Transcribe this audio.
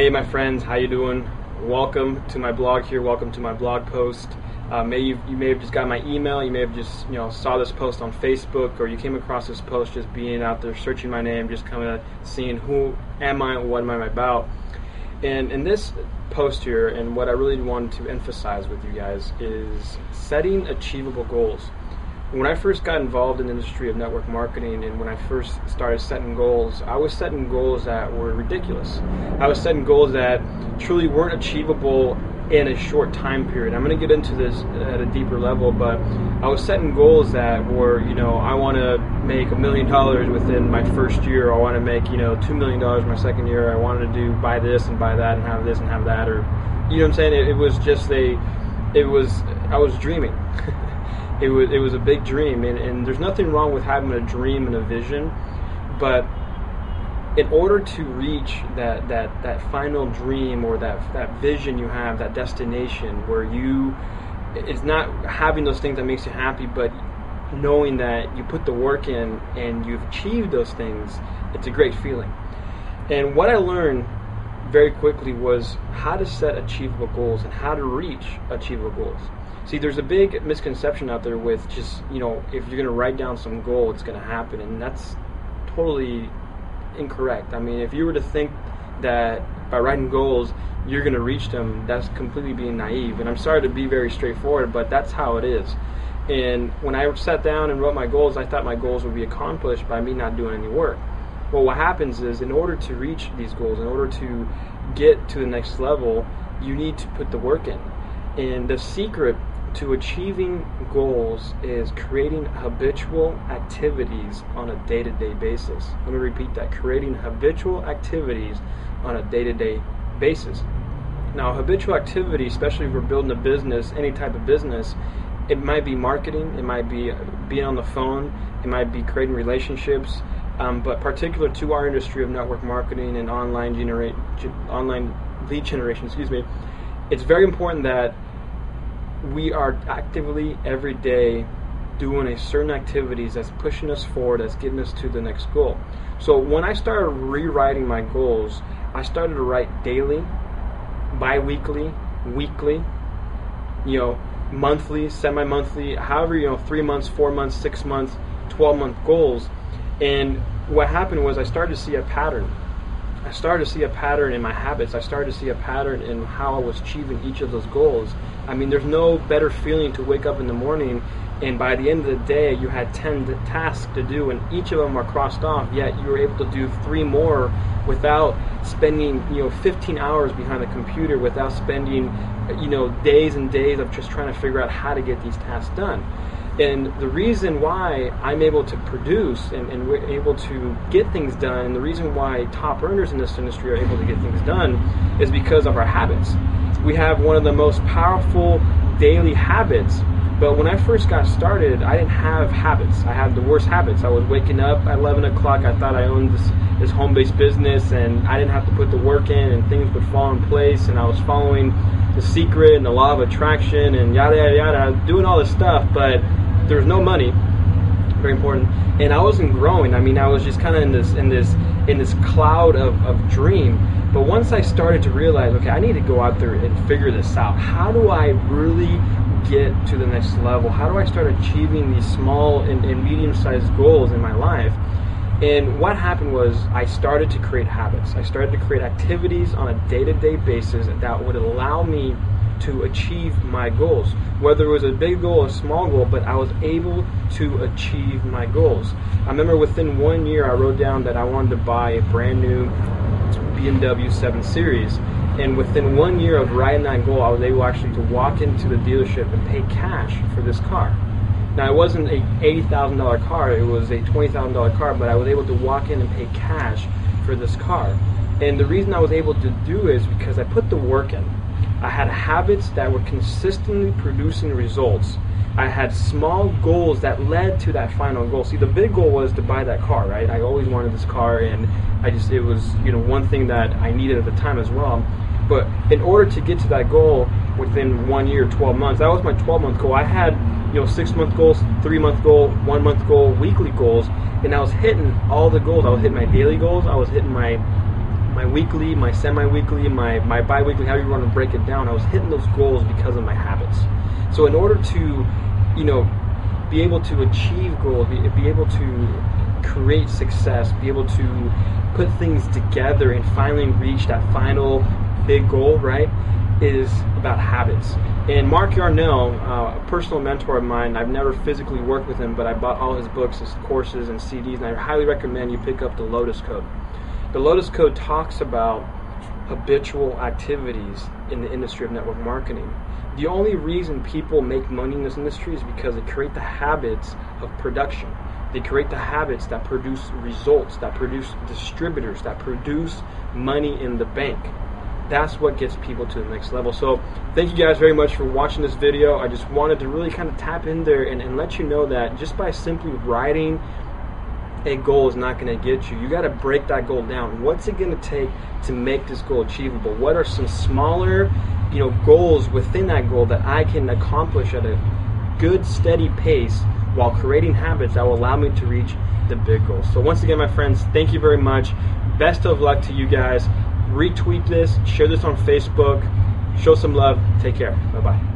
Hey my friends, how you doing? Welcome to my blog here. Welcome to my blog post. You may have just got my email. You may have just saw this post on Facebook, or you came across this post just being out there searching my name, just kind of seeing who am I, what am I about. And in this post here, and what I really wanted to emphasize with you guys is setting achievable goals. When I first got involved in the industry of network marketing, and when I first started setting goals, I was setting goals that were ridiculous. I was setting goals that truly weren't achievable in a short time period. I'm going to get into this at a deeper level, but I was setting goals that were, I want to make $1 million within my first year. I want to make, $2 million my second year. I wanted to buy this and buy that and have this and have that, or, you know what I'm saying? I was dreaming. It was a big dream, and there's nothing wrong with having a dream and a vision, but in order to reach that final dream or that vision you have, that destination where it's not having those things that makes you happy, but knowing that you put the work in and you've achieved those things, it's a great feeling. And what I learned very quickly was how to set achievable goals and how to reach achievable goals. See, there's a big misconception out there with just, if you're going to write down some goal, it's going to happen, and that's totally incorrect. I mean, if you were to think that by writing goals, you're going to reach them, that's completely being naive, and I'm sorry to be very straightforward, but that's how it is. And when I sat down and wrote my goals, I thought my goals would be accomplished by me not doing any work. Well, what happens is, in order to reach these goals, in order to get to the next level, you need to put the work in. And the secret to achieving goals is creating habitual activities on a day-to-day basis. Let me repeat that. Creating habitual activities on a day-to-day basis. Now, habitual activity, especially if we're building a business, any type of business, it might be marketing, it might be being on the phone, it might be creating relationships, but particular to our industry of network marketing and online lead generation, it's very important that we are actively every day doing a certain activities that's pushing us forward, that's getting us to the next goal. So when I started rewriting my goals, I started to write daily, bi-weekly, weekly, monthly, semi-monthly, however, 3 months, 4 months, 6 months, 12-month goals. And what happened was I started to see a pattern. I started to see a pattern in my habits. I started to see a pattern in how I was achieving each of those goals. I mean, there's no better feeling to wake up in the morning and by the end of the day you had 10 tasks to do and each of them are crossed off, yet you were able to do 3 more without spending 15 hours behind the computer, without spending days and days of just trying to figure out how to get these tasks done. And the reason why I'm able to produce and we're able to get things done, and the reason why top earners in this industry are able to get things done, is because of our habits. We have one of the most powerful daily habits, but when I first got started, I didn't have habits. I had the worst habits. I was waking up at 11 o'clock. I thought I owned this home-based business, and I didn't have to put the work in, and things would fall in place, and I was following The Secret and the law of attraction and yada, yada, yada. I was doing all this stuff, but there was no money, very important, and I wasn't growing. I mean, I was just kind of in this cloud of dream. But once I started to realize, okay, I need to go out there and figure this out. How do I really get to the next level? How do I start achieving these small and medium-sized goals in my life? And what happened was I started to create habits. I started to create activities on a day-to-day basis that would allow me to achieve my goals, whether it was a big goal or a small goal, but I was able to achieve my goals. I remember within 1 year I wrote down that I wanted to buy a brand new BMW 7 Series, and within 1 year of writing that goal, I was able actually to walk into the dealership and pay cash for this car. Now, it wasn't a $80,000 car, it was a $20,000 car, but I was able to walk in and pay cash for this car. And the reason I was able to do it is because I put the work in. I had habits that were consistently producing results. I had small goals that led to that final goal. See, the big goal was to buy that car, right? I always wanted this car, and it was one thing that I needed at the time as well. But in order to get to that goal within 1 year, 12 months, that was my 12-month goal. I had 6-month goals, 3-month goal, 1-month goal, weekly goals, and I was hitting all the goals. I was hitting my daily goals, I was hitting my my weekly, my semi-weekly, my bi-weekly, however you want to break it down, I was hitting those goals because of my habits. So in order to, be able to achieve goals, be able to create success, be able to put things together and finally reach that final big goal, right, is about habits. And Mark Yarnell, a personal mentor of mine, I've never physically worked with him, but I bought all his books, his courses, and CDs, and I highly recommend you pick up the Lotus Code. The Lotus Code talks about habitual activities in the industry of network marketing. The only reason people make money in this industry is because they create the habits of production. They create the habits that produce results, that produce distributors, that produce money in the bank. That's what gets people to the next level. So thank you guys very much for watching this video. I just wanted to really kind of tap in there and let you know that just by simply writing a goal is not going to get you. You got to break that goal down. What's it going to take to make this goal achievable? What are some smaller, goals within that goal that I can accomplish at a good, steady pace while creating habits that will allow me to reach the big goals? So once again, my friends, thank you very much. Best of luck to you guys. Retweet this, share this on Facebook, show some love. Take care. Bye-bye.